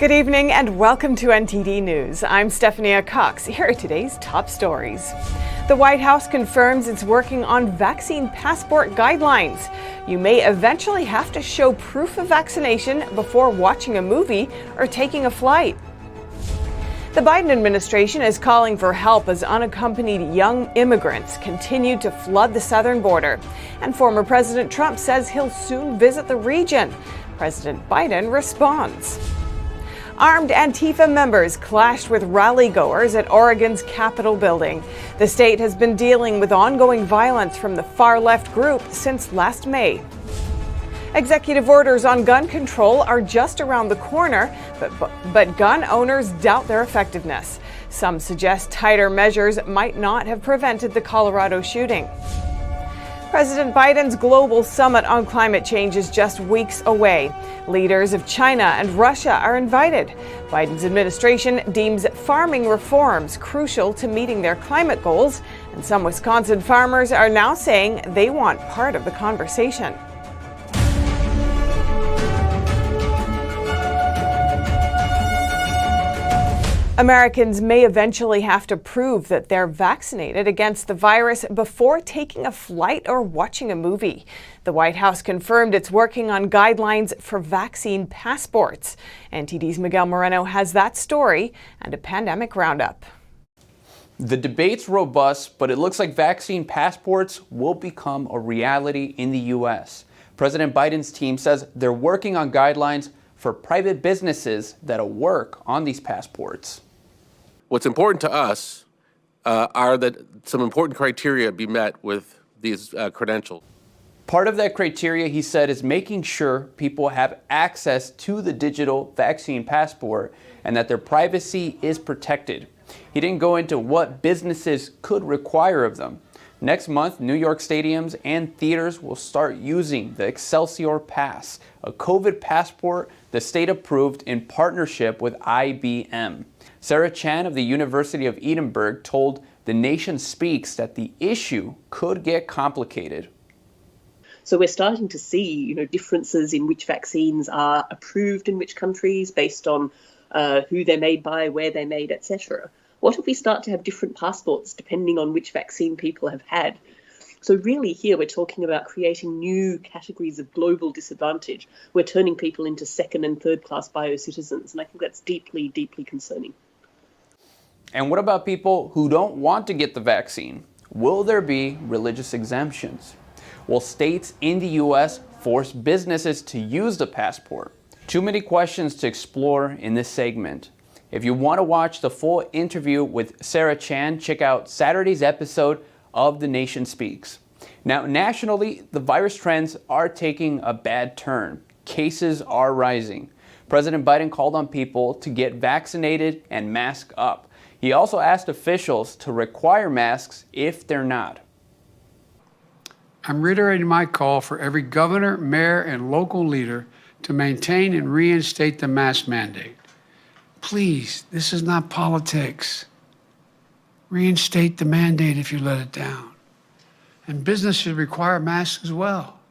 Good evening and welcome to NTD News. I'm Stephania Cox. Here are today's top stories. The White House confirms it's working on vaccine passport guidelines. You may eventually have to show proof of vaccination before watching a movie or taking a flight. The Biden administration is calling for help as unaccompanied young immigrants continue to flood the southern border. And former President Trump says he'll soon visit the region. President Biden responds. Armed Antifa members clashed with Rally-Goers at Oregon's Capitol building. The state has been dealing with ongoing violence from the far-left group since last May. Executive orders on gun control are just around the corner, but gun owners doubt their effectiveness. Some suggest tighter measures might not have prevented the Colorado shooting. President Biden's global summit on climate change is just weeks away. Leaders of China and Russia are invited. Biden's administration deems farming reforms crucial to meeting their climate goals, and some Wisconsin farmers are now saying they want part of the conversation. Americans may eventually have to prove that they're vaccinated against the virus before taking a flight or watching a movie. The White House confirmed it's working on guidelines for vaccine passports. NTD's Miguel Moreno has that story and a pandemic roundup. The debate's robust, but it looks like vaccine passports will become a reality in the U.S. President Biden's team says they're working on guidelines for private businesses that'll work on these passports. What's important to us are that some important criteria be met with these credentials. Part of that criteria, he said, is making sure people have access to the digital vaccine passport and that their privacy is protected. He didn't go into what businesses could require of them. Next month, New York stadiums and theaters will start using the Excelsior Pass, a COVID passport the state approved in partnership with IBM. Sarah Chan of the University of Edinburgh told The Nation Speaks that the issue could get complicated. So we're starting to see, differences in which vaccines are approved in which countries based on who they're made by, where they're made, etc. What if we start to have different passports depending on which vaccine people have had? So really here we're talking about creating new categories of global disadvantage. We're turning people into second and third class biocitizens, and I think that's deeply, deeply concerning. And what about people who don't want to get the vaccine? Will there be religious exemptions? Will states in the U.S. force businesses to use the passport? Too many questions to explore in this segment. If you want to watch the full interview with Sarah Chan, check out Saturday's episode of The Nation Speaks. Now, nationally, the virus trends are taking a bad turn. Cases are rising. President Biden called on people to get vaccinated and mask up. He also asked officials to require masks if they're not. I'm reiterating my call for every governor, mayor, and local leader to maintain and reinstate the mask mandate. Please, this is not politics. Reinstate the mandate if you let it down. And business should require masks as well.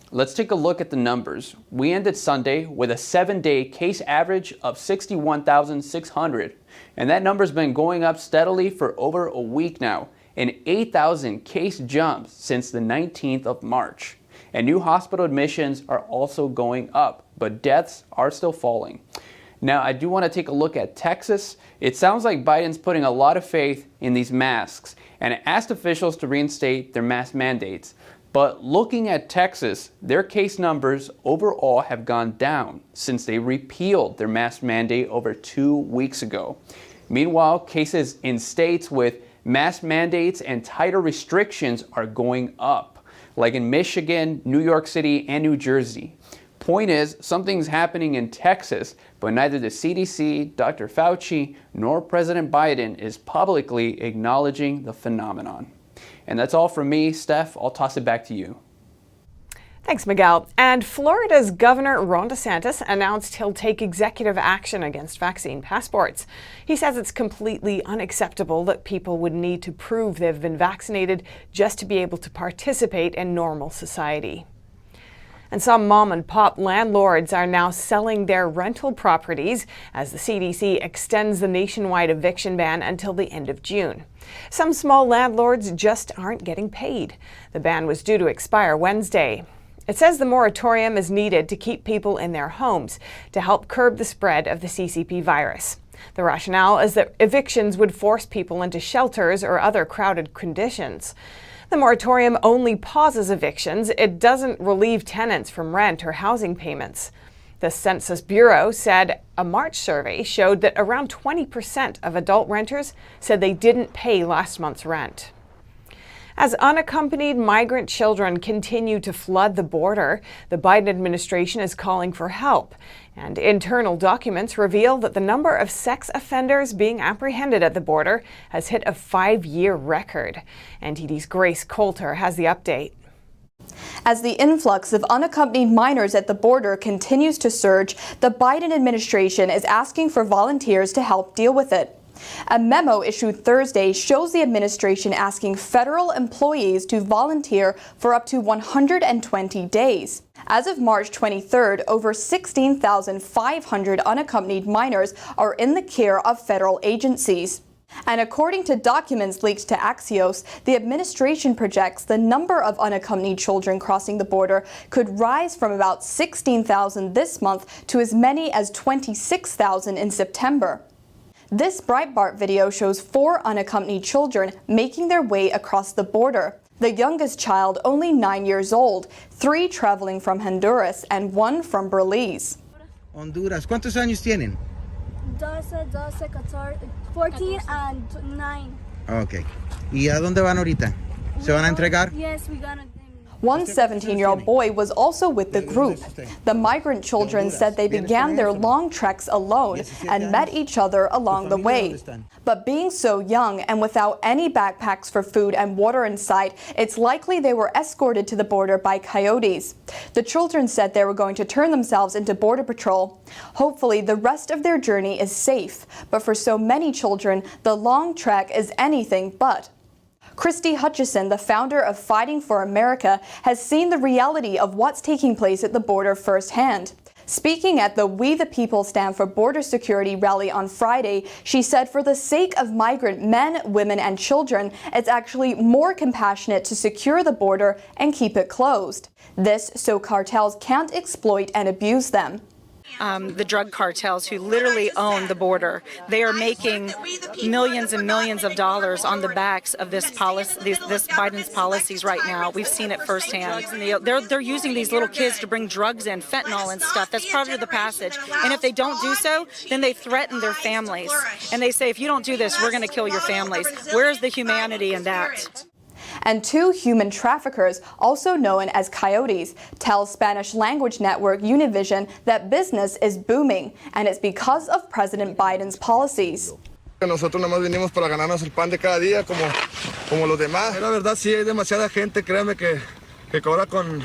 Let's take a look at the numbers. We ended Sunday with a 7-day case average of 61,600. And that number's been going up steadily for over a week now. An 8,000 case jump since the 19th of March. And new hospital admissions are also going up, but deaths are still falling. Now, I do want to take a look at Texas. It sounds like Biden's putting a lot of faith in these masks and asked officials to reinstate their mask mandates. But looking at Texas, their case numbers overall have gone down since they repealed their mask mandate over 2 weeks ago. Meanwhile, cases in states with mask mandates and tighter restrictions are going up, like in Michigan, New York City, and New Jersey. Point is, something's happening in Texas, but neither the CDC, Dr. Fauci, nor President Biden is publicly acknowledging the phenomenon. And that's all from me. Steph, I'll toss it back to you. Thanks, Miguel. And Florida's Governor Ron DeSantis announced he'll take executive action against vaccine passports. He says it's completely unacceptable that people would need to prove they've been vaccinated just to be able to participate in normal society. And some mom and pop landlords are now selling their rental properties as the CDC extends the nationwide eviction ban until the end of June. Some small landlords just aren't getting paid. The ban was due to expire Wednesday. It says the moratorium is needed to keep people in their homes to help curb the spread of the CCP virus. The rationale is that evictions would force people into shelters or other crowded conditions. The moratorium only pauses evictions. It doesn't relieve tenants from rent or housing payments. The Census Bureau said a March survey showed that around 20% of adult renters said they didn't pay last month's rent. As unaccompanied migrant children continue to flood the border, the Biden administration is calling for help. And internal documents reveal that the number of sex offenders being apprehended at the border has hit a 5-year record. NTD's Grace Coulter has the update. As the influx of unaccompanied minors at the border continues to surge, the Biden administration is asking for volunteers to help deal with it. A memo issued Thursday shows the administration asking federal employees to volunteer for up to 120 days. As of March 23rd, over 16,500 unaccompanied minors are in the care of federal agencies. And according to documents leaked to Axios, the administration projects the number of unaccompanied children crossing the border could rise from about 16,000 this month to as many as 26,000 in September. This Breitbart video shows 4 unaccompanied children making their way across the border. The youngest child only 9 years old, 3 traveling from Honduras and 1 from Belize. Honduras, ¿cuántos años tienen? 14 and 9. Ok. ¿Y a dónde van ahorita? ¿Se van a entregar? Yes, we're gonna. One 17-year-old boy was also with the group. The migrant children said they began their long treks alone and met each other along the way. But being so young and without any backpacks for food and water in sight, it's likely they were escorted to the border by coyotes. The children said they were going to turn themselves into Border Patrol. Hopefully, the rest of their journey is safe, but for so many children, the long trek is anything but. Christy Hutchison, the founder of Fighting for America, has seen the reality of what's taking place at the border firsthand. Speaking at the We the People Stand for Border Security rally on Friday, she said for the sake of migrant men, women, and children, it's actually more compassionate to secure the border and keep it closed. This so cartels can't exploit and abuse them. The drug cartels who literally own the border. They are making millions and millions of dollars on the backs of this Biden's policies right now. We've seen it firsthand. They're using these little kids to bring drugs in, fentanyl and stuff. That's part of the passage. And if they don't do so, then they threaten their families. And they say, if you don't do this, we're going to kill your families. Where's the humanity in that? And 2 human traffickers, also known as Coyotes, tell Spanish language network Univision that business is booming, and it's because of President Biden's policies. Nosotros nada más venimos para ganarnos el pan de cada día como los demás. La verdad sí hay demasiada gente, créanme que ahora con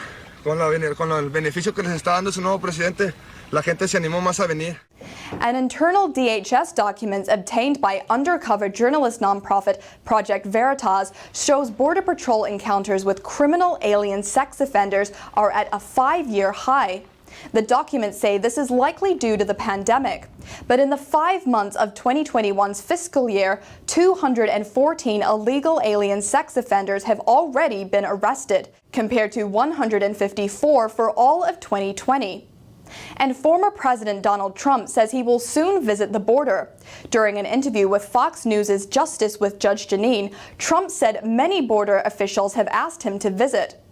el beneficio que les está dando su nuevo presidente, la gente se animó más a venir. An internal DHS documents obtained by undercover journalist nonprofit Project Veritas shows Border Patrol encounters with criminal alien sex offenders are at a 5-year high. The documents say this is likely due to the pandemic. But in the 5 months of 2021's fiscal year, 214 illegal alien sex offenders have already been arrested, compared to 154 for all of 2020. And former President Donald Trump says he will soon visit the border. During an interview with Fox News' Justice with Judge Jeanine, Trump said many border officials have asked him to visit.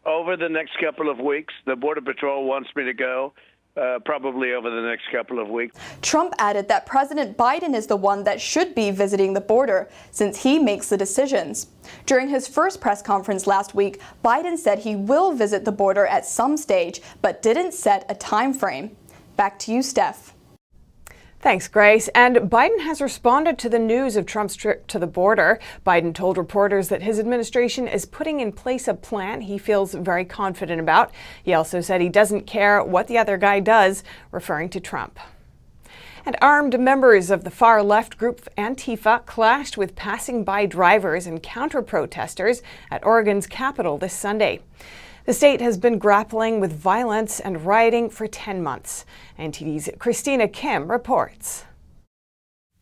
Over the next couple of weeks, the Border Patrol wants me to go, probably over the next couple of weeks. Trump added that President Biden is the one that should be visiting the border, since he makes the decisions. During his first press conference last week, Biden said he will visit the border at some stage, but didn't set a time frame. Back to you, Steph. Thanks, Grace. And Biden has responded to the news of Trump's trip to the border. Biden told reporters that his administration is putting in place a plan he feels very confident about. He also said he doesn't care what the other guy does, referring to Trump. And armed members of the far-left group Antifa clashed with passing-by drivers and counter-protesters at Oregon's Capitol this Sunday. The state has been grappling with violence and rioting for 10 months. NTD's Christina Kim reports.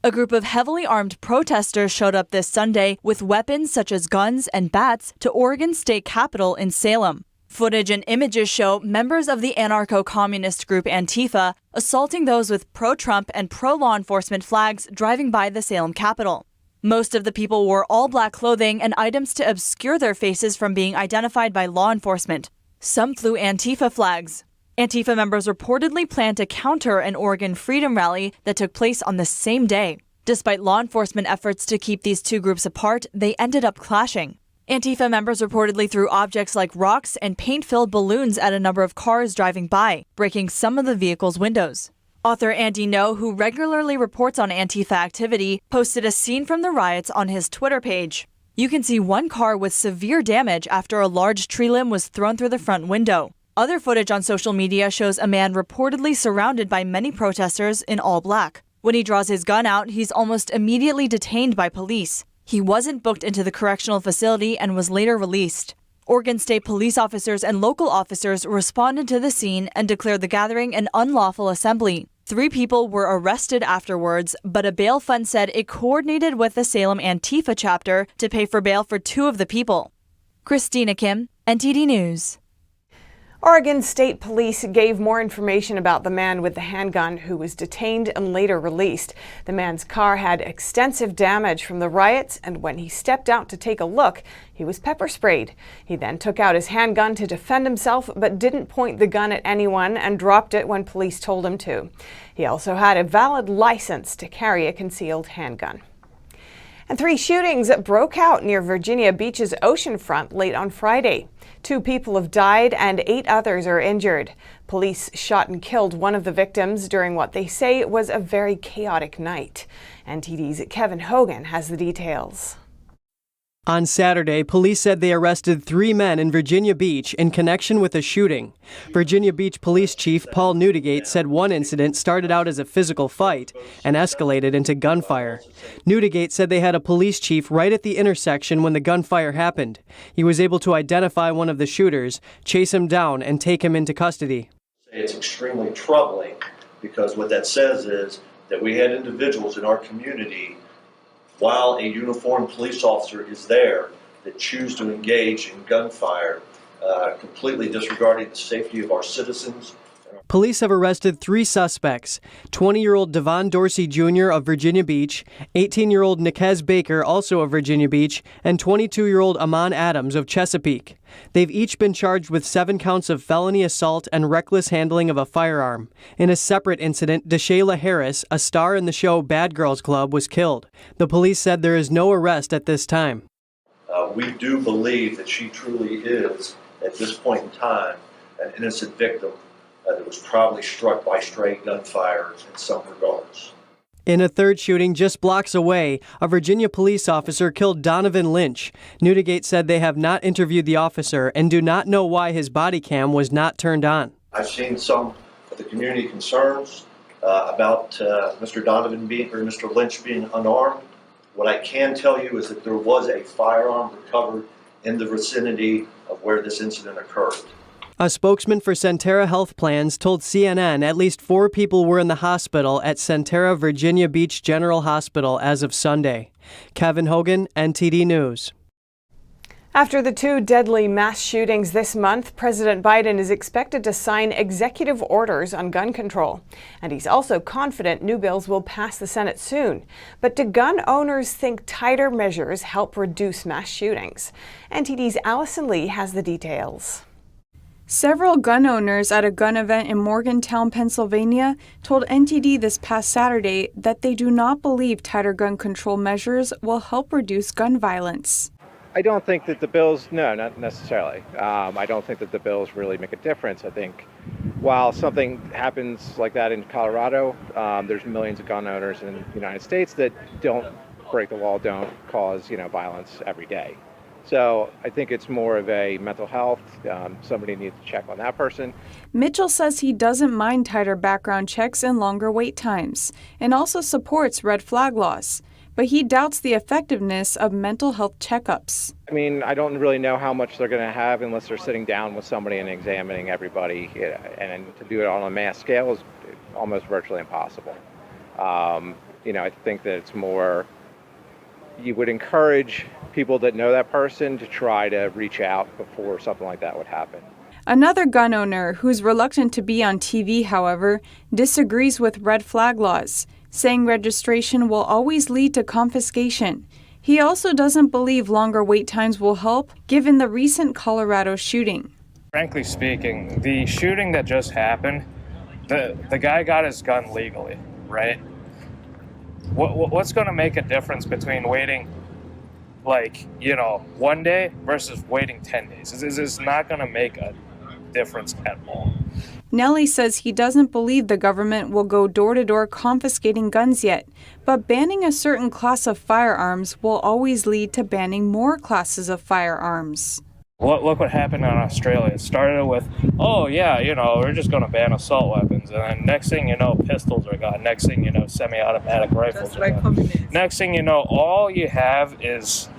A group of heavily armed protesters showed up this Sunday with weapons such as guns and bats to Oregon State Capitol in Salem. Footage and images show members of the anarcho-communist group Antifa assaulting those with pro-Trump and pro-law enforcement flags driving by the Salem Capitol. Most of the people wore all-black clothing and items to obscure their faces from being identified by law enforcement. Some flew Antifa flags. Antifa members reportedly planned to counter an Oregon Freedom Rally that took place on the same day. Despite law enforcement efforts to keep these two groups apart, they ended up clashing. Antifa members reportedly threw objects like rocks and paint-filled balloons at a number of cars driving by, breaking some of the vehicle's windows. Author Andy No, who regularly reports on Antifa activity, posted a scene from the riots on his Twitter page. You can see one car with severe damage after a large tree limb was thrown through the front window. Other footage on social media shows a man reportedly surrounded by many protesters in all black. When he draws his gun out, he's almost immediately detained by police. He wasn't booked into the correctional facility and was later released. Oregon State police officers and local officers responded to the scene and declared the gathering an unlawful assembly. 3 people were arrested afterwards, but a bail fund said it coordinated with the Salem Antifa chapter to pay for bail for 2 of the people. Christina Kim, NTD News. Oregon State Police gave more information about the man with the handgun who was detained and later released. The man's car had extensive damage from the riots, and when he stepped out to take a look, he was pepper sprayed. He then took out his handgun to defend himself, but didn't point the gun at anyone and dropped it when police told him to. He also had a valid license to carry a concealed handgun. And 3 shootings broke out near Virginia Beach's oceanfront late on Friday. 2 people have died and 8 others are injured. Police shot and killed one of the victims during what they say was a very chaotic night. NTD's Kevin Hogan has the details. On Saturday, police said they arrested 3 men in Virginia Beach in connection with a shooting. Virginia Beach Police Chief Paul Newdigate said one incident started out as a physical fight and escalated into gunfire. Newdigate said they had a police chief right at the intersection when the gunfire happened. He was able to identify one of the shooters, chase him down, and take him into custody. It's extremely troubling because what that says is that we had individuals in our community, while a uniformed police officer is there, that choose to engage in gunfire, completely disregarding the safety of our citizens. Police have arrested 3 suspects, 20-year-old Devon Dorsey Jr. of Virginia Beach, 18-year-old Niquez Baker, also of Virginia Beach, and 22-year-old Amon Adams of Chesapeake. They've each been charged with 7 counts of felony assault and reckless handling of a firearm. In a separate incident, Deshayla Harris, a star in the show Bad Girls Club, was killed. The police said there is no arrest at this time. We do believe that she truly is, at this point in time, an innocent victim that was probably struck by stray gunfire in some regards. In a third shooting just blocks away, a Virginia police officer killed Donovan Lynch. Newdigate said they have not interviewed the officer and do not know why his body cam was not turned on. I've seen some of the community concerns about Mr. Mr. Lynch being unarmed. What I can tell you is that there was a firearm recovered in the vicinity of where this incident occurred. A spokesman for Centera Health Plans told CNN at least 4 people were in the hospital at Centera Virginia Beach General Hospital as of Sunday. Kevin Hogan, NTD News. After the 2 deadly mass shootings this month, President Biden is expected to sign executive orders on gun control. And he's also confident new bills will pass the Senate soon. But do gun owners think tighter measures help reduce mass shootings? NTD's Allison Lee has the details. Several gun owners at a gun event in Morgantown, Pennsylvania, told NTD this past Saturday that they do not believe tighter gun control measures will help reduce gun violence. I don't think that the bills, no, not necessarily. I don't think that the bills really make a difference. I think while something happens like that in Colorado, there's millions of gun owners in the United States that don't break the law, don't cause, violence every day. So I think it's more of a mental health. Somebody needs to check on that person. Mitchell says he doesn't mind tighter background checks and longer wait times, and also supports red flag laws. but he doubts the effectiveness of mental health checkups. I mean, I don't really know how much they're going to have unless they're sitting down with somebody and examining everybody. And to do it on a mass scale is almost virtually impossible. I think that it's more, you would encourage people that know that person to try to reach out before something like that would happen. Another gun owner who's reluctant to be on TV, however, disagrees with red flag laws, saying registration will always lead to confiscation. He also doesn't believe longer wait times will help, given the recent Colorado shooting. Frankly speaking, the shooting that just happened, the guy got his gun legally, right? What's going to make a difference between waiting, 1 day versus waiting 10 days? It's not going to make a difference at all. Nelly says he doesn't believe the government will go door-to-door confiscating guns yet, but banning a certain class of firearms will always lead to banning more classes of firearms. Look what happened in Australia. It started with, we're just going to ban assault weapons. And then next thing you know, pistols are gone. Next thing you know, semi-automatic rifles are gone. Next thing you know, all you have is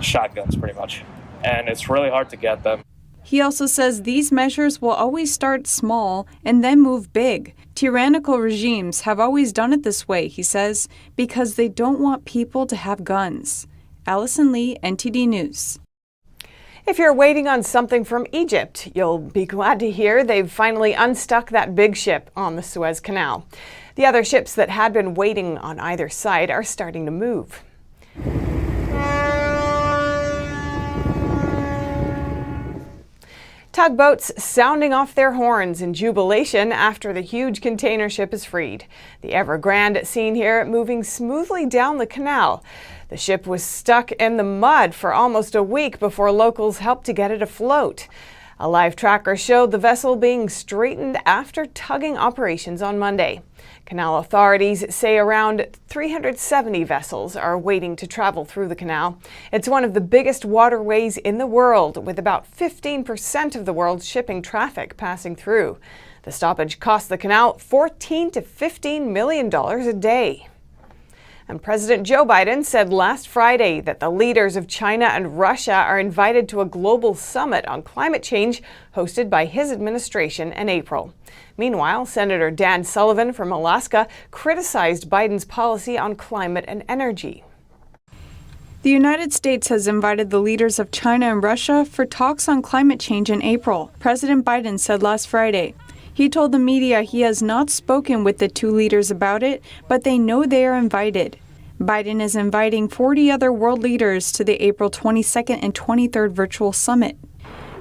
shotguns pretty much. And it's really hard to get them. He also says these measures will always start small and then move big. Tyrannical regimes have always done it this way, he says, because they don't want people to have guns. Allison Lee, NTD News. If you're waiting on something from Egypt, you'll be glad to hear they've finally unstuck that big ship on the Suez Canal. The other ships that had been waiting on either side are starting to move. Tugboats sounding off their horns in jubilation after the huge container ship is freed. The Evergrande seen here moving smoothly down the canal. The ship was stuck in the mud for almost a week before locals helped to get it afloat. A live tracker showed the vessel being straightened after tugging operations on Monday. Canal authorities say around 370 vessels are waiting to travel through the canal. It's one of the biggest waterways in the world, with about 15% of the world's shipping traffic passing through. The stoppage cost the canal $14 to $15 million a day. And President Joe Biden said last Friday that the leaders of China and Russia are invited to a global summit on climate change hosted by his administration in April. Meanwhile, Senator Dan Sullivan from Alaska criticized Biden's policy on climate and energy. The United States has invited the leaders of China and Russia for talks on climate change in April, President Biden said last Friday. He told the media he has not spoken with the two leaders about it, but they know they are invited. Biden is inviting 40 other world leaders to the April 22nd and 23rd virtual summit.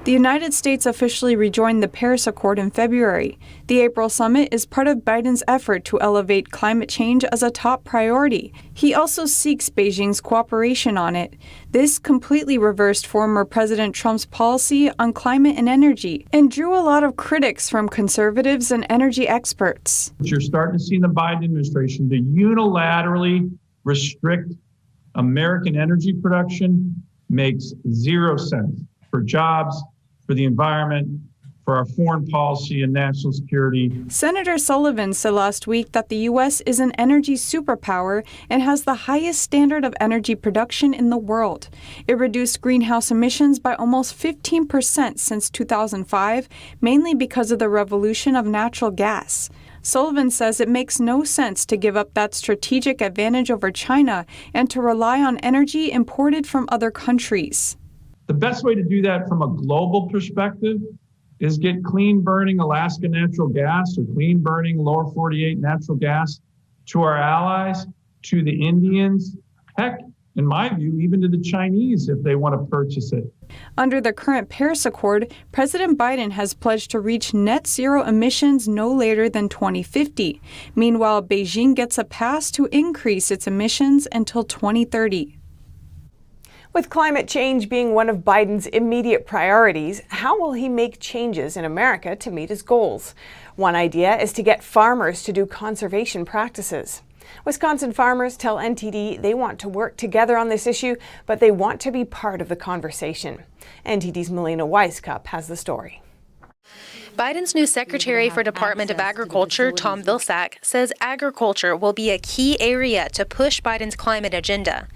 The United States officially rejoined the Paris Accord in February. The April summit is part of Biden's effort to elevate climate change as a top priority. He also seeks Beijing's cooperation on it. This completely reversed former President Trump's policy on climate and energy and drew a lot of critics from conservatives and energy experts. You're starting to see in the Biden administration to unilaterally restrict American energy production makes zero sense for jobs, for the environment, for our foreign policy and national security. Senator Sullivan said last week that the U.S. is an energy superpower and has the highest standard of energy production in the world. It reduced greenhouse emissions by almost 15% since 2005, mainly because of the revolution of natural gas. Sullivan says it makes no sense to give up that strategic advantage over China and to rely on energy imported from other countries. The best way to do that from a global perspective is get clean burning Alaska natural gas or clean burning lower 48 natural gas to our allies, to the Indians, heck, in my view, even to the Chinese if they want to purchase it. Under the current Paris Accord, President Biden has pledged to reach net zero emissions no later than 2050. Meanwhile, Beijing gets a pass to increase its emissions until 2030. With climate change being one of Biden's immediate priorities, how will he make changes in America to meet his goals? One idea is to get farmers to do conservation practices. Wisconsin farmers tell NTD they want to work together on this issue, but they want to be part of the conversation. NTD's Melina Weisskopf has the story. Biden's new Secretary for Department of Agriculture, Tom Vilsack, says agriculture will be a key area to push Biden's climate agenda.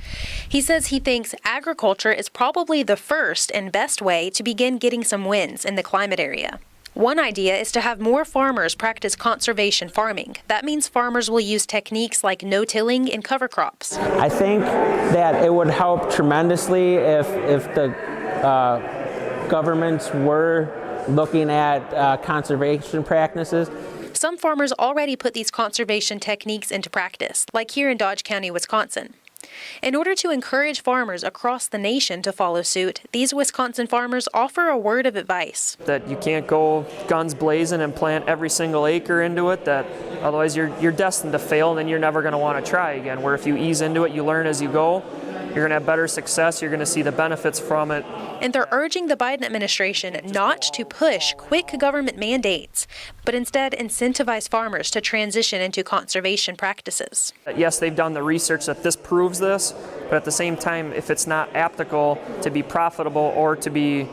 He says he thinks agriculture is probably the first and best way to begin getting some wins in the climate area. One idea is to have more farmers practice conservation farming. That means farmers will use techniques like no-tilling and cover crops. I think that it would help tremendously if the governments were looking at conservation practices. Some farmers already put these conservation techniques into practice, like here in Dodge County, Wisconsin. In order to encourage farmers across the nation to follow suit, these Wisconsin farmers offer a word of advice. That you can't go guns blazing and plant every single acre into it, that otherwise you're destined to fail and then you're never going to want to try again. Where if you ease into it, you learn as you go, you're going to have better success, you're going to see the benefits from it. And they're urging the Biden administration not to push quick government mandates, but instead incentivize farmers to transition into conservation practices. Yes, they've done the research that this proves this, but at the same time, if it's not applicable to be profitable or to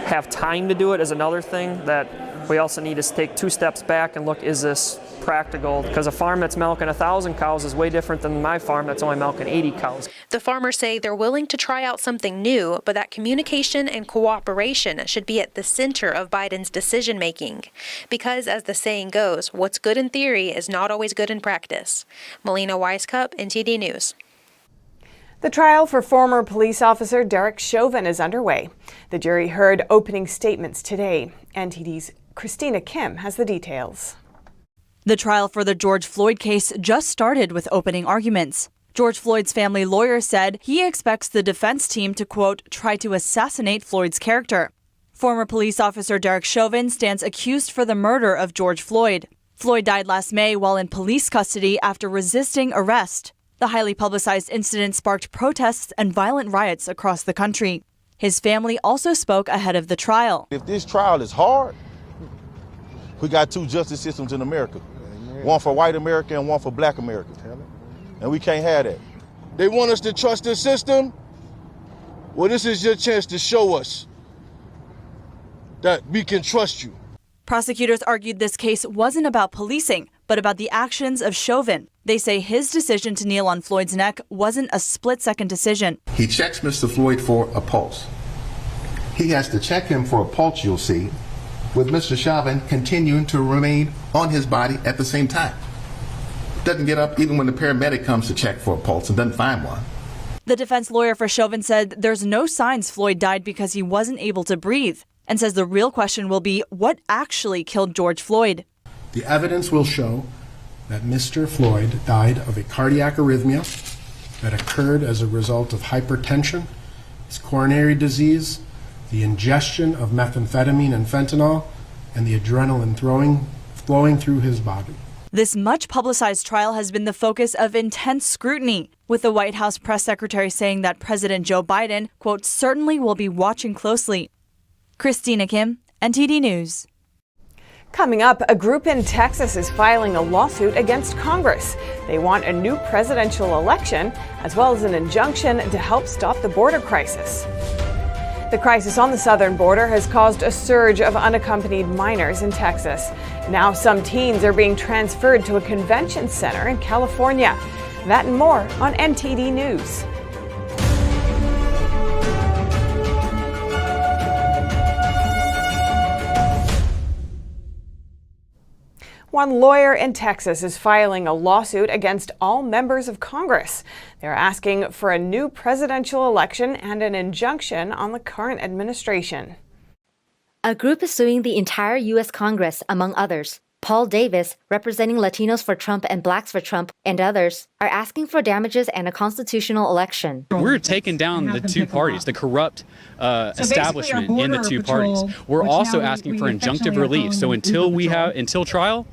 have time to do it is another thing that we also need to take 2 steps back and look, is this practical? Because a farm that's milking 1,000 cows is way different than my farm that's only milking 80 cows. The farmers say they're willing to try out something new, but that communication and cooperation should be at the center of Biden's decision making. Because as the saying goes, what's good in theory is not always good in practice. Melina Weiskup, NTD News. The trial for former police officer Derek Chauvin is underway. The jury heard opening statements today. NTD's Christina Kim has the details. The trial for the George Floyd case just started with opening arguments. George Floyd's family lawyer said he expects the defense team to, quote, try to assassinate Floyd's character. Former police officer Derek Chauvin stands accused for the murder of George Floyd. Floyd died last May while in police custody after resisting arrest. The highly publicized incident sparked protests and violent riots across the country. His family also spoke ahead of the trial. If this trial is hard, we got 2 justice systems in America. One for white America and one for black America. And we can't have that. They want us to trust the system. Well, this is your chance to show us that we can trust you. Prosecutors argued this case wasn't about policing, but about the actions of Chauvin. They say his decision to kneel on Floyd's neck wasn't a split-second decision. He checks Mr. Floyd for a pulse. He has to check him for a pulse, you'll see, with Mr. Chauvin continuing to remain on his body at the same time. Doesn't get up even when the paramedic comes to check for a pulse and doesn't find one. The defense lawyer for Chauvin said there's no signs Floyd died because he wasn't able to breathe, and says the real question will be what actually killed George Floyd. The evidence will show that Mr. Floyd died of a cardiac arrhythmia that occurred as a result of hypertension, his coronary disease, the ingestion of methamphetamine and fentanyl, and the adrenaline flowing through his body. This much publicized trial has been the focus of intense scrutiny, with the White House press secretary saying that President Joe Biden, quote, certainly will be watching closely. Christina Kim, NTD News. Coming up, a group in Texas is filing a lawsuit against Congress. They want a new presidential election, as well as an injunction to help stop the border crisis. The crisis on the southern border has caused a surge of unaccompanied minors in Texas. Now some teens are being transferred to a convention center in California. That and more on NTD News. One lawyer in Texas is filing a lawsuit against all members of Congress. They're asking for a new presidential election and an injunction on the current administration. A group is suing the entire U.S. Congress, among others. Paul Davis, representing Latinos for Trump and Blacks for Trump, and others, are asking for damages and a constitutional election. We're taking down the 2 parties, the corrupt establishment in the 2 parties. We're also asking for injunctive relief. So until trial,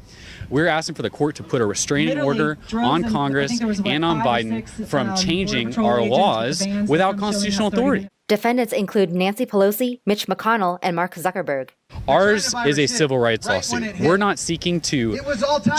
we're asking for the court to put a restraining order on Congress and on Biden from changing our laws without constitutional authority. Defendants include Nancy Pelosi, Mitch McConnell, and Mark Zuckerberg. Ours is a civil rights lawsuit. We're not seeking to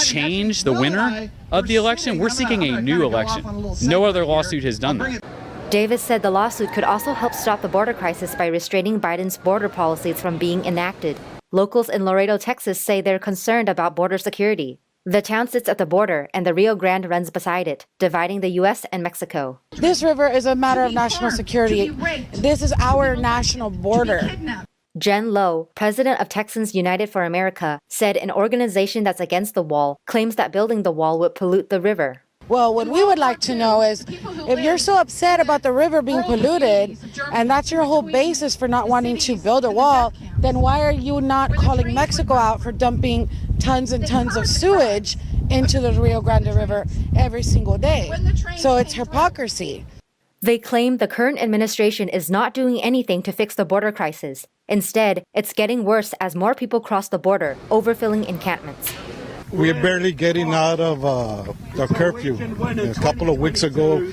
change the winner of the election. We're seeking a new election. No other lawsuit has done that. Davis said the lawsuit could also help stop the border crisis by restraining Biden's border policies from being enacted. Locals in Laredo, Texas say they're concerned about border security. The town sits at the border, and the Rio Grande runs beside it, dividing the U.S. and Mexico. This river is a matter of national security. This is our national border. Jen Lowe, president of Texans United for America, said an organization that's against the wall claims that building the wall would pollute the river. Well, what we would like to know is, if you're so upset about the river being polluted, and that's your whole basis for not wanting to build a wall, then why are you not calling Mexico out for dumping tons and tons of sewage into the Rio Grande River every single day? So it's hypocrisy. They claim the current administration is not doing anything to fix the border crisis. Instead, it's getting worse as more people cross the border, overfilling encampments. We're barely getting out of the curfew. A couple of weeks ago,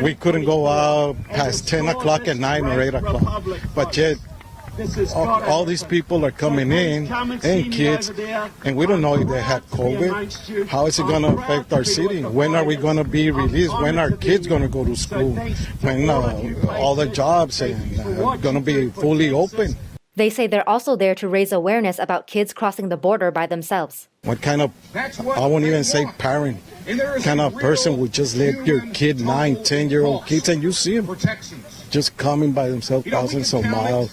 we couldn't go out past 10 o'clock at night or 8 o'clock. But yet, all these people are coming in, and kids, and we don't know if they have COVID. How is it going to affect our city? When are we going to be released? When are kids going to go to school? When all the jobs are going to be fully open? They say they're also there to raise awareness about kids crossing the border by themselves. What kind of, I won't even say parent, kind of person would just let your kid, 9, 10-year-old kids, and you see them just coming by themselves thousands of miles.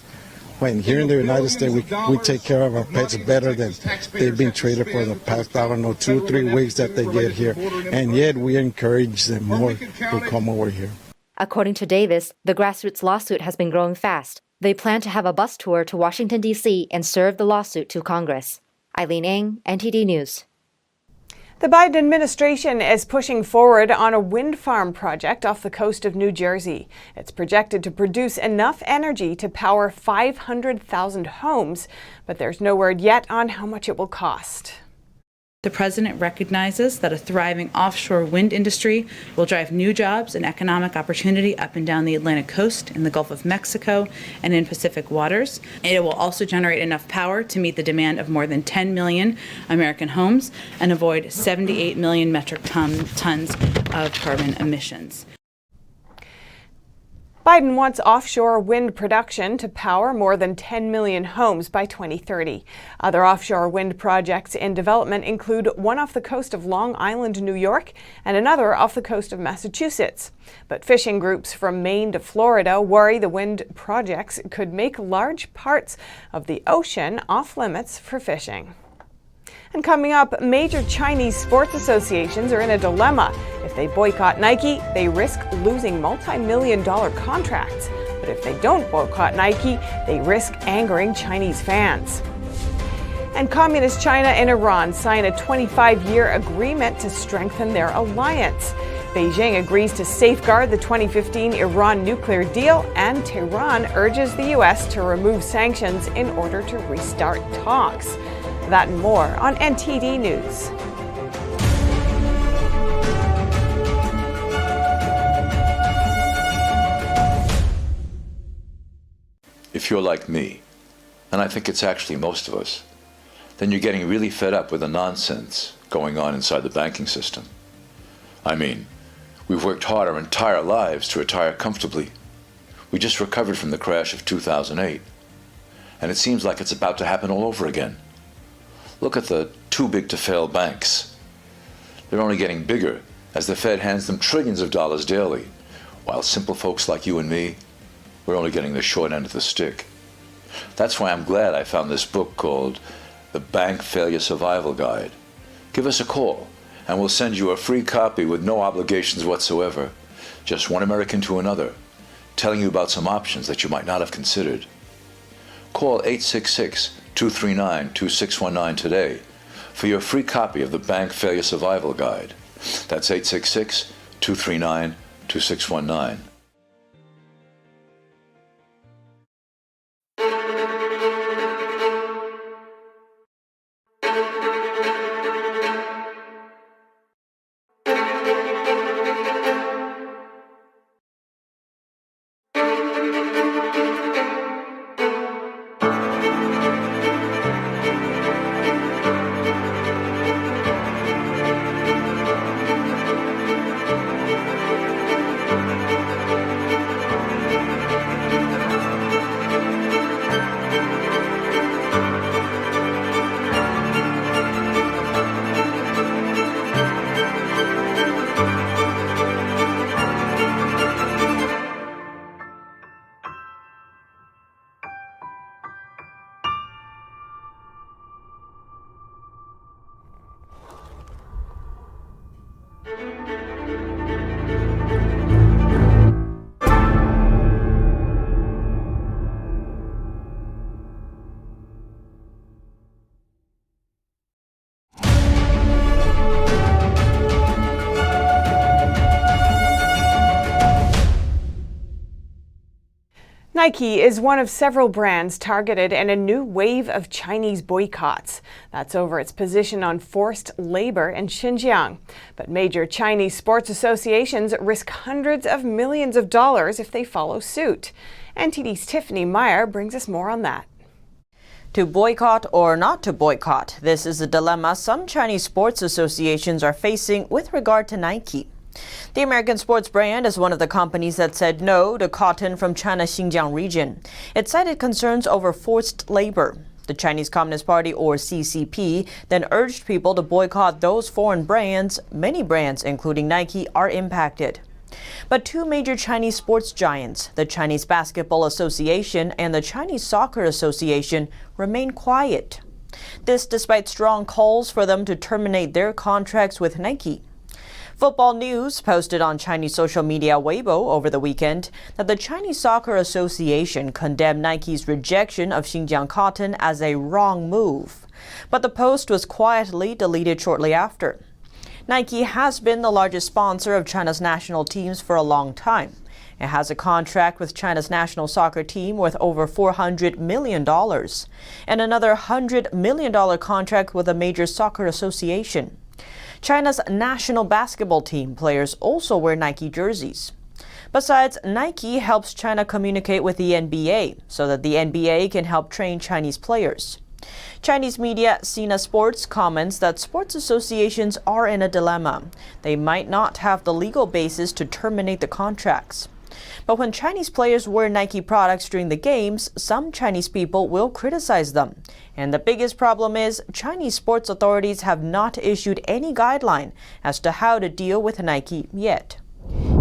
When here in the United States, we take care of our pets better than they've been treated for the past, 2 or 3 weeks that they get here. And yet we encourage them more to come over here. According to Davis, the grassroots lawsuit has been growing fast. They plan to have a bus tour to Washington, D.C. and serve the lawsuit to Congress. Eileen Ng, NTD News. The Biden administration is pushing forward on a wind farm project off the coast of New Jersey. It's projected to produce enough energy to power 500,000 homes, but there's no word yet on how much it will cost. The president recognizes that a thriving offshore wind industry will drive new jobs and economic opportunity up and down the Atlantic coast, in the Gulf of Mexico, and in Pacific waters. It will also generate enough power to meet the demand of more than 10 million American homes and avoid 78 million metric tons of carbon emissions. Biden wants offshore wind production to power more than 10 million homes by 2030. Other offshore wind projects in development include one off the coast of Long Island, New York, and another off the coast of Massachusetts. But fishing groups from Maine to Florida worry the wind projects could make large parts of the ocean off limits for fishing. And coming up, major Chinese sports associations are in a dilemma. If they boycott Nike, they risk losing multi-million-dollar contracts. But if they don't boycott Nike, they risk angering Chinese fans. And Communist China and Iran sign a 25-year agreement to strengthen their alliance. Beijing agrees to safeguard the 2015 Iran nuclear deal, and Tehran urges the U.S. to remove sanctions in order to restart talks. That and more on NTD News. If you're like me, and I think it's actually most of us, then you're getting really fed up with the nonsense going on inside the banking system. I mean, we've worked hard our entire lives to retire comfortably. We just recovered from the crash of 2008, and it seems like it's about to happen all over again. Look at the too big to fail banks. They're only getting bigger as the Fed hands them trillions of dollars daily, while simple folks like you and me, we're only getting the short end of the stick. That's why I'm glad I found this book called The Bank Failure Survival Guide. Give us a call and we'll send you a free copy with no obligations whatsoever, just one American to another, telling you about some options that you might not have considered. Call 866-239-2619 today for your free copy of the Bank Failure Survival Guide. That's 866-239-2619. Nike is one of several brands targeted in a new wave of Chinese boycotts. That's over its position on forced labor in Xinjiang. But major Chinese sports associations risk hundreds of millions of dollars if they follow suit. NTD's Tiffany Meyer brings us more on that. To boycott or not to boycott, this is a dilemma some Chinese sports associations are facing with regard to Nike. The American sports brand is one of the companies that said no to cotton from China's Xinjiang region. It cited concerns over forced labor. The Chinese Communist Party, or CCP, then urged people to boycott those foreign brands. Many brands, including Nike, are impacted. But two major Chinese sports giants, the Chinese Basketball Association and the Chinese Soccer Association, remain quiet. This despite strong calls for them to terminate their contracts with Nike. Football News posted on Chinese social media Weibo over the weekend that the Chinese Soccer Association condemned Nike's rejection of Xinjiang cotton as a wrong move. But the post was quietly deleted shortly after. Nike has been the largest sponsor of China's national teams for a long time. It has a contract with China's national soccer team worth over $400 million and another $100 million contract with a major soccer association. China's national basketball team players also wear Nike jerseys. Besides, Nike helps China communicate with the NBA so that the NBA can help train Chinese players. Chinese media Sina Sports comments that sports associations are in a dilemma. They might not have the legal basis to terminate the contracts. But when Chinese players wear Nike products during the games, some Chinese people will criticize them. And the biggest problem is Chinese sports authorities have not issued any guideline as to how to deal with Nike yet.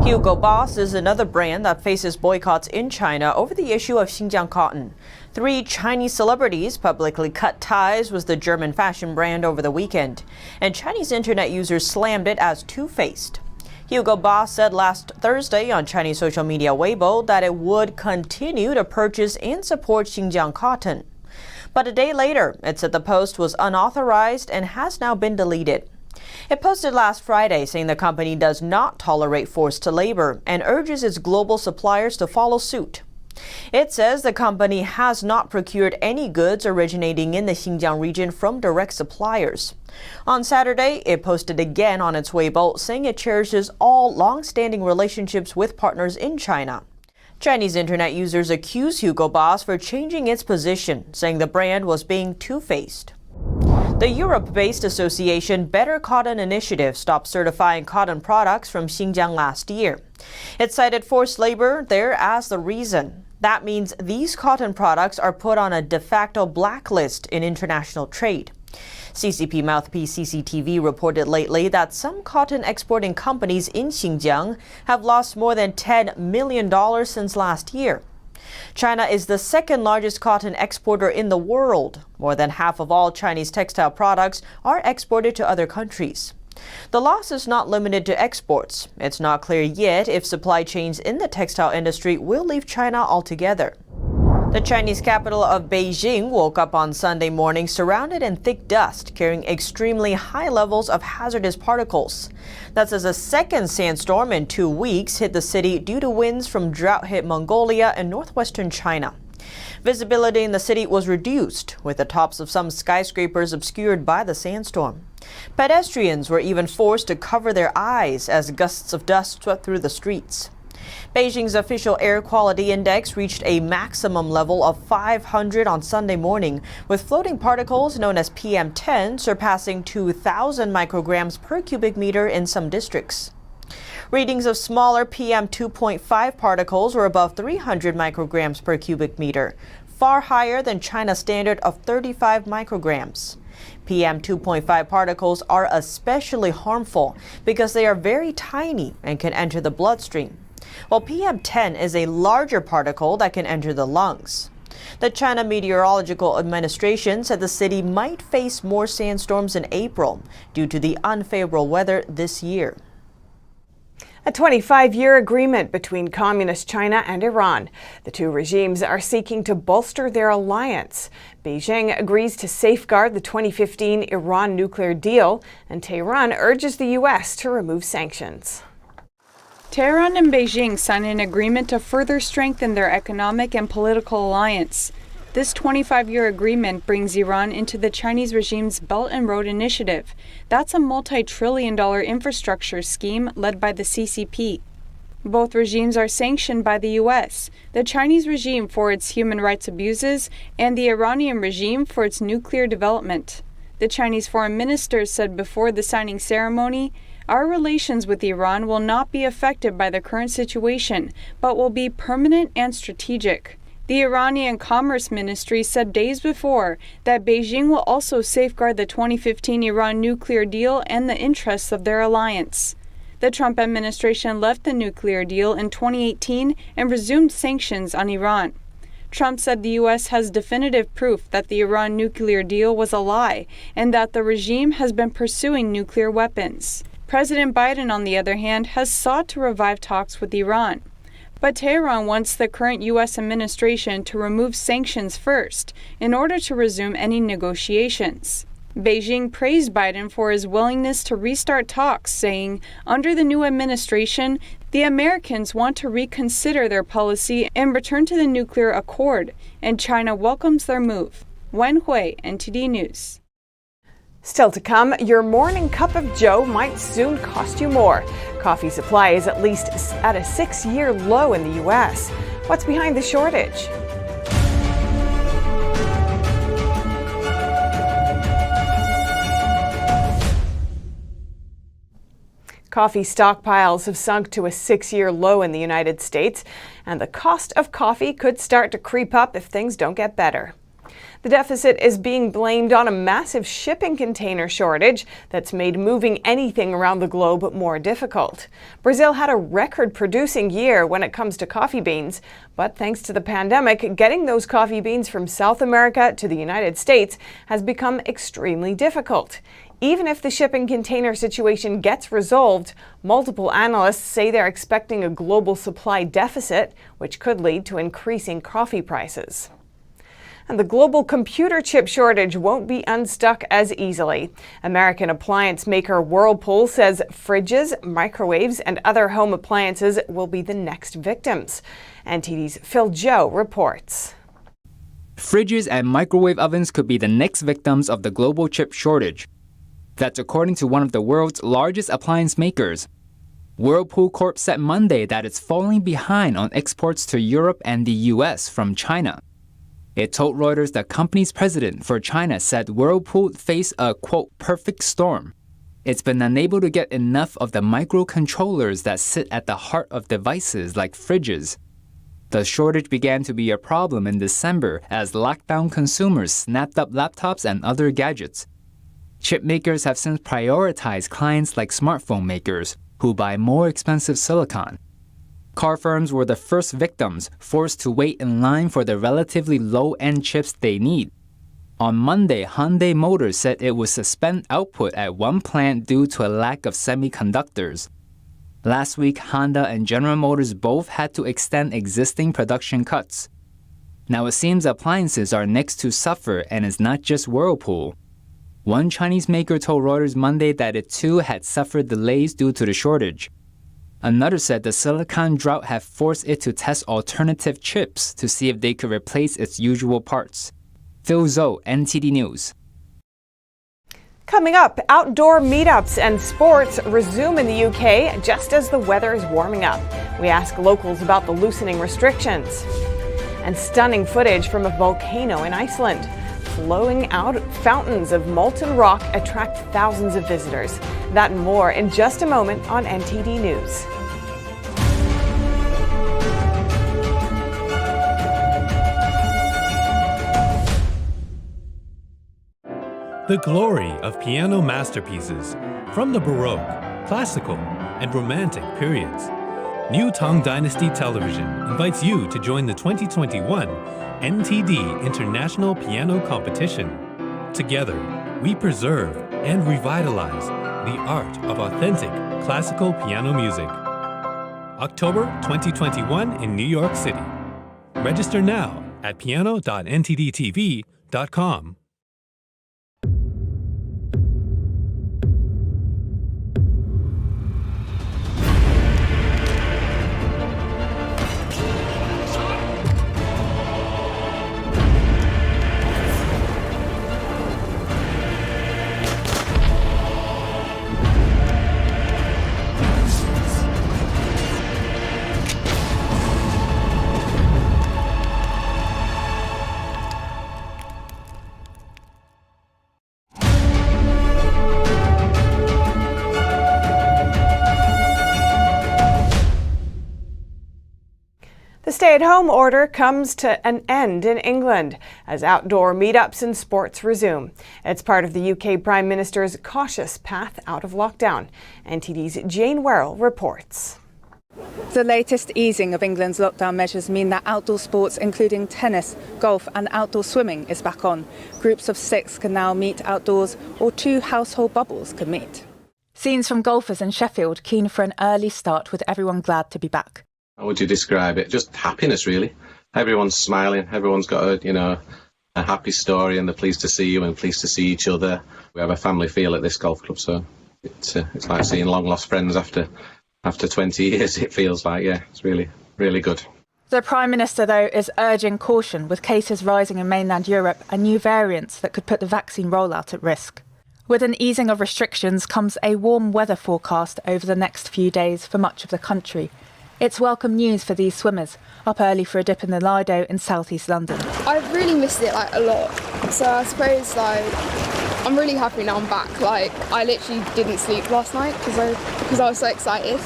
Hugo Boss is another brand that faces boycotts in China over the issue of Xinjiang cotton. 3 Chinese celebrities publicly cut ties with the German fashion brand over the weekend, and Chinese internet users slammed it as two-faced. Hugo Boss said last Thursday on Chinese social media Weibo that it would continue to purchase and support Xinjiang cotton. But a day later, it said the post was unauthorized and has now been deleted. It posted last Friday saying the company does not tolerate forced labor and urges its global suppliers to follow suit. It says the company has not procured any goods originating in the Xinjiang region from direct suppliers. On Saturday, it posted again on its Weibo saying it cherishes all long-standing relationships with partners in China. Chinese internet users accuse Hugo Boss for changing its position, saying the brand was being two-faced. The Europe-based association Better Cotton Initiative stopped certifying cotton products from Xinjiang last year. It cited forced labor there as the reason. That means these cotton products are put on a de facto blacklist in international trade. CCP mouthpiece CCTV reported lately that some cotton exporting companies in Xinjiang have lost more than $10 million since last year. China is the second largest cotton exporter in the world. More than half of all Chinese textile products are exported to other countries. The loss is not limited to exports. It's not clear yet if supply chains in the textile industry will leave China altogether. The Chinese capital of Beijing woke up on Sunday morning surrounded in thick dust, carrying extremely high levels of hazardous particles. That's as a second sandstorm in 2 weeks hit the city due to winds from drought-hit Mongolia and northwestern China. Visibility in the city was reduced, with the tops of some skyscrapers obscured by the sandstorm. Pedestrians were even forced to cover their eyes as gusts of dust swept through the streets. Beijing's official air quality index reached a maximum level of 500 on Sunday morning, with floating particles known as PM10 surpassing 2,000 micrograms per cubic meter in some districts. Readings of smaller PM2.5 particles were above 300 micrograms per cubic meter, far higher than China's standard of 35 micrograms. PM2.5 particles are especially harmful because they are very tiny and can enter the bloodstream, while PM10 is a larger particle that can enter the lungs. The China Meteorological Administration said the city might face more sandstorms in April due to the unfavorable weather this year. A 25-year agreement between Communist China and Iran. The two regimes are seeking to bolster their alliance. Beijing agrees to safeguard the 2015 Iran nuclear deal, and Tehran urges the U.S. to remove sanctions. Tehran and Beijing signed an agreement to further strengthen their economic and political alliance. This 25-year agreement brings Iran into the Chinese regime's Belt and Road Initiative. That's a multi-trillion-dollar infrastructure scheme led by the CCP. Both regimes are sanctioned by the U.S., the Chinese regime for its human rights abuses, and the Iranian regime for its nuclear development. The Chinese foreign minister said before the signing ceremony, "Our relations with Iran will not be affected by the current situation, but will be permanent and strategic." The Iranian Commerce Ministry said days before that Beijing will also safeguard the 2015 Iran nuclear deal and the interests of their alliance. The Trump administration left the nuclear deal in 2018 and resumed sanctions on Iran. Trump said the U.S. has definitive proof that the Iran nuclear deal was a lie and that the regime has been pursuing nuclear weapons. President Biden, on the other hand, has sought to revive talks with Iran. But Tehran wants the current U.S. administration to remove sanctions first in order to resume any negotiations. Beijing praised Biden for his willingness to restart talks, saying, "Under the new administration, the Americans want to reconsider their policy and return to the nuclear accord, and China welcomes their move." Wen Hui, NTD News. Still to come, your morning cup of joe might soon cost you more. Coffee supply is at least at a 6-year low in the U.S. What's behind the shortage? Coffee stockpiles have sunk to a 6-year low in the United States, and the cost of coffee could start to creep up if things don't get better. The deficit is being blamed on a massive shipping container shortage that's made moving anything around the globe more difficult. Brazil had a record-producing year when it comes to coffee beans, but thanks to the pandemic, getting those coffee beans from South America to the United States has become extremely difficult. Even if the shipping container situation gets resolved, multiple analysts say they're expecting a global supply deficit, which could lead to increasing coffee prices. And the global computer chip shortage won't be unstuck as easily. American appliance maker Whirlpool says fridges, microwaves, and other home appliances will be the next victims. NTD's Phil Joe reports. Fridges and microwave ovens could be the next victims of the global chip shortage. That's according to one of the world's largest appliance makers. Whirlpool Corp said Monday that it's falling behind on exports to Europe and the US from China. It told Reuters the company's president for China said Whirlpool faced a, quote, perfect storm. It's been unable to get enough of the microcontrollers that sit at the heart of devices like fridges. The shortage began to be a problem in December as lockdown consumers snapped up laptops and other gadgets. Chip makers have since prioritized clients like smartphone makers, who buy more expensive silicon. Car firms were the first victims, forced to wait in line for the relatively low-end chips they need. On Monday, Hyundai Motors said it would suspend output at one plant due to a lack of semiconductors. Last week, Honda and General Motors both had to extend existing production cuts. Now it seems appliances are next to suffer, and it's not just Whirlpool. One Chinese maker told Reuters Monday that it too had suffered delays due to the shortage. Another said the silicon drought had forced it to test alternative chips to see if they could replace its usual parts. Phil Zhou, NTD News. Coming up, outdoor meetups and sports resume in the UK just as the weather is warming up. We ask locals about the loosening restrictions. And stunning footage from a volcano in Iceland. Flowing out fountains of molten rock attract thousands of visitors. That and more in just a moment on NTD News. The glory of piano masterpieces from the Baroque, Classical, and Romantic periods. New Tang Dynasty Television invites you to join the 2021 NTD International Piano Competition. Together, we preserve and revitalize the art of authentic classical piano music. October 2021 in New York City. Register now at piano.ntdtv.com. stay-at-home order comes to an end in England as outdoor meetups and sports resume. It's part of the UK Prime Minister's cautious path out of lockdown. NTD's Jane Werrell reports. The latest easing of England's lockdown measures mean that outdoor sports, including tennis, golf and outdoor swimming, is back on. Groups of 6 can now meet outdoors, or 2 household bubbles can meet. Scenes from golfers in Sheffield keen for an early start, with everyone glad to be back. How would you describe it? Just happiness, really. Everyone's smiling, everyone's got a happy story, and they're pleased to see you and pleased to see each other. We have a family feel at this golf club, so it's like seeing long lost friends after 20 years, it feels like. Yeah, it's really, really good. The Prime Minister, though, is urging caution, with cases rising in mainland Europe and new variants that could put the vaccine rollout at risk. With an easing of restrictions comes a warm weather forecast over the next few days for much of the country. It's welcome news for these swimmers, up early for a dip in the Lido in southeast London. I've really missed it a lot, so I suppose I'm really happy now I'm back. I literally didn't sleep last night because I was so excited.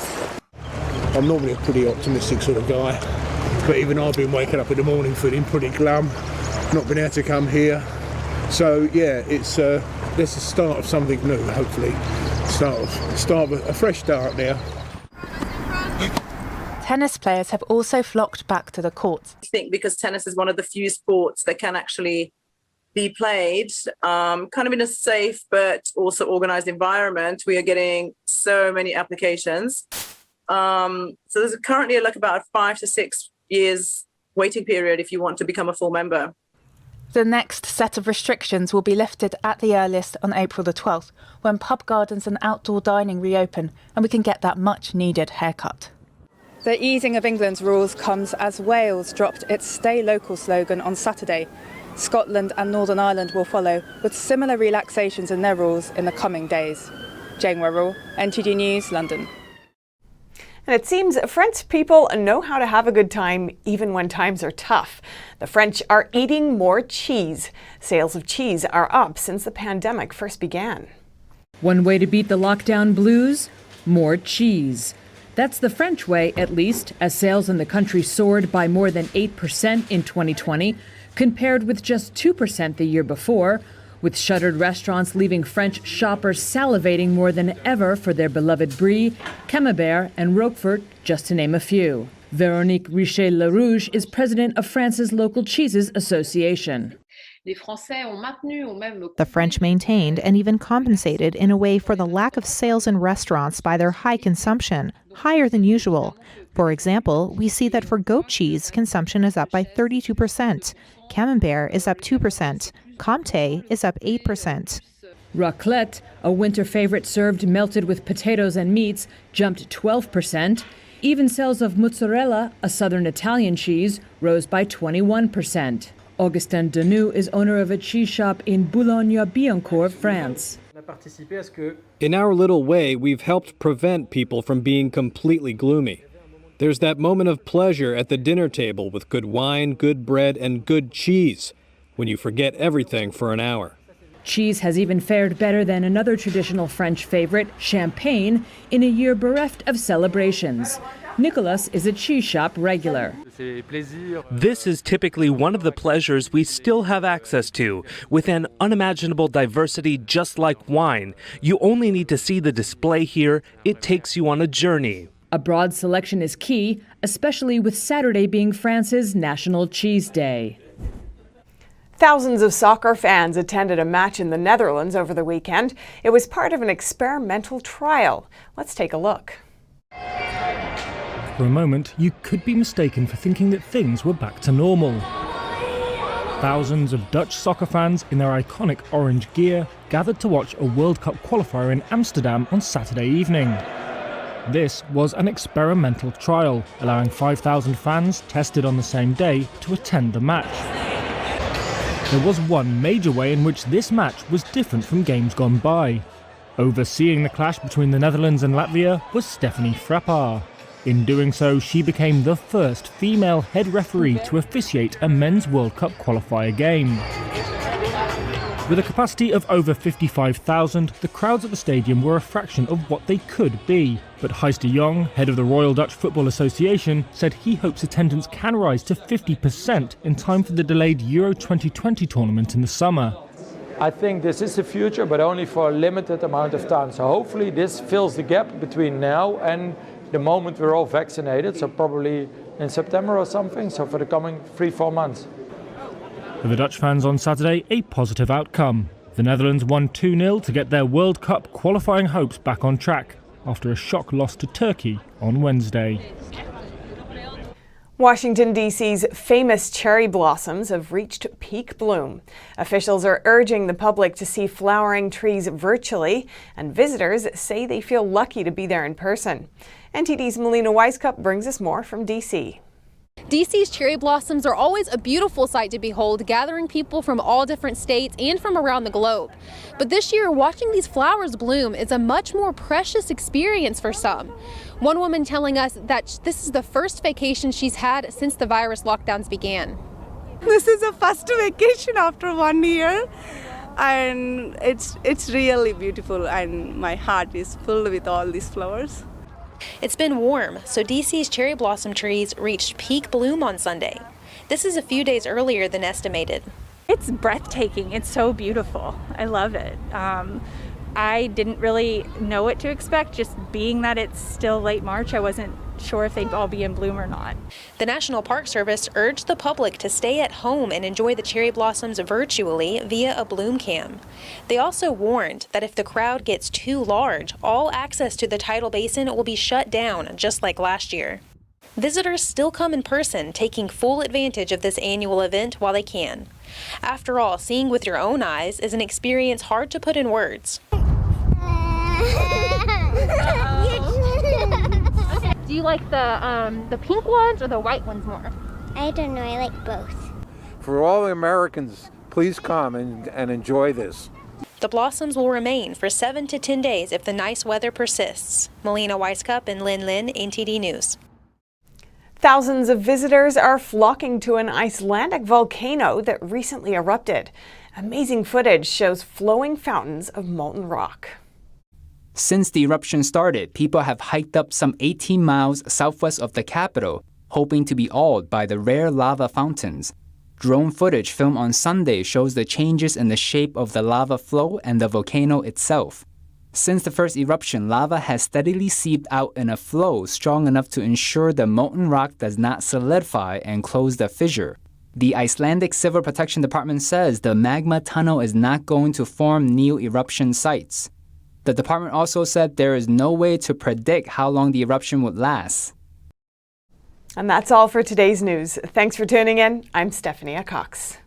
I'm normally a pretty optimistic sort of guy, but even I've been waking up in the morning feeling pretty glum, not been able to come here. So yeah, it's the start of something new, hopefully. Start of a fresh start now. Tennis players have also flocked back to the courts. I think because tennis is one of the few sports that can actually be played kind of in a safe but also organised environment, we are getting so many applications. So there's currently about a 5 to 6 years waiting period if you want to become a full member. The next set of restrictions will be lifted at the earliest on April the 12th, when pub gardens and outdoor dining reopen and we can get that much needed haircut. The easing of England's rules comes as Wales dropped its Stay Local slogan on Saturday. Scotland and Northern Ireland will follow, with similar relaxations in their rules in the coming days. Jane Werrell, NTD News, London. And it seems French people know how to have a good time even when times are tough. The French are eating more cheese. Sales of cheese are up since the pandemic first began. One way to beat the lockdown blues? More cheese. That's the French way, at least, as sales in the country soared by more than 8% in 2020, compared with just 2% the year before, with shuttered restaurants leaving French shoppers salivating more than ever for their beloved Brie, Camembert and Roquefort, just to name a few. Véronique Richer-Larouge is president of France's Local Cheeses Association. The French maintained and even compensated in a way for the lack of sales in restaurants by their high consumption, higher than usual. For example, we see that for goat cheese, consumption is up by 32%. Camembert is up 2%. Comté is up 8%. Raclette, a winter favorite served melted with potatoes and meats, jumped 12%. Even sales of mozzarella, a southern Italian cheese, rose by 21%. Augustin Denou is owner of a cheese shop in Boulogne-Billancourt, France. In our little way, we've helped prevent people from being completely gloomy. There's that moment of pleasure at the dinner table with good wine, good bread, and good cheese, when you forget everything for an hour. Cheese has even fared better than another traditional French favorite, champagne, in a year bereft of celebrations. Nicolas is a cheese shop regular. This is typically one of the pleasures we still have access to, with an unimaginable diversity just like wine. You only need to see the display here. It takes you on a journey. A broad selection is key, especially with Saturday being France's National Cheese Day. Thousands of soccer fans attended a match in the Netherlands over the weekend. It was part of an experimental trial. Let's take a look. For a moment, you could be mistaken for thinking that things were back to normal. Thousands of Dutch soccer fans in their iconic orange gear gathered to watch a World Cup qualifier in Amsterdam on Saturday evening. This was an experimental trial, allowing 5,000 fans tested on the same day to attend the match. There was one major way in which this match was different from games gone by. Overseeing the clash between the Netherlands and Latvia was Stephanie Frappart. In doing so, she became the first female head referee to officiate a men's World Cup qualifier game. With a capacity of over 55,000, the crowds at the stadium were a fraction of what they could be. But Gijs de Jong, head of the Royal Dutch Football Association, said he hopes attendance can rise to 50% in time for the delayed Euro 2020 tournament in the summer. I think this is the future, but only for a limited amount of time. So hopefully this fills the gap between now and the moment we're all vaccinated, so probably in September or something, so for the coming 3-4 months. For the Dutch fans on Saturday, a positive outcome. The Netherlands won 2-0 to get their World Cup qualifying hopes back on track after a shock loss to Turkey on Wednesday. Washington, D.C.'s famous cherry blossoms have reached peak bloom. Officials are urging the public to see flowering trees virtually, and visitors say they feel lucky to be there in person. NTD's Melina Weiskup brings us more from D.C. DC's cherry blossoms are always a beautiful sight to behold, gathering people from all different states and from around the globe. But this year, watching these flowers bloom is a much more precious experience for some. One woman telling us that this is the first vacation she's had since the virus lockdowns began. This is the first vacation after 1 year, and it's really beautiful, and my heart is filled with all these flowers. It's been warm, so DC's cherry blossom trees reached peak bloom on Sunday. This is a few days earlier than estimated. It's breathtaking. It's so beautiful. I love it. I didn't really know what to expect, just being that it's still late March. I wasn't sure if they'd all be in bloom or not. The National Park Service urged the public to stay at home and enjoy the cherry blossoms virtually via a bloom cam. They also warned that if the crowd gets too large, all access to the tidal basin will be shut down, just like last year. Visitors still come in person, taking full advantage of this annual event while they can. After all, seeing with your own eyes is an experience hard to put in words. Do you like the pink ones or the white ones more? I don't know, I like both. For all Americans, please come and enjoy this. The blossoms will remain for 7 to 10 days if the nice weather persists. Melina Weiskup and Lin Lin, NTD News. Thousands of visitors are flocking to an Icelandic volcano that recently erupted. Amazing footage shows flowing fountains of molten rock. Since the eruption started, people have hiked up some 18 miles southwest of the capital, hoping to be awed by the rare lava fountains. Drone footage filmed on Sunday shows the changes in the shape of the lava flow and the volcano itself. Since the first eruption, lava has steadily seeped out in a flow strong enough to ensure the molten rock does not solidify and close the fissure. The Icelandic Civil Protection Department says the magma tunnel is not going to form new eruption sites. The department also said there is no way to predict how long the eruption would last. And that's all for today's news. Thanks for tuning in. I'm Stephanie Cox.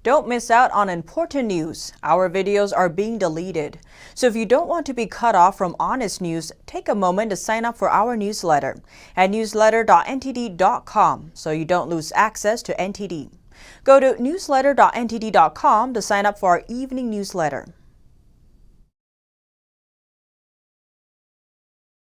Don't miss out on important news. Our videos are being deleted. So if you don't want to be cut off from honest news, take a moment to sign up for our newsletter at newsletter.ntd.com so you don't lose access to NTD. Go to newsletter.ntd.com to sign up for our evening newsletter.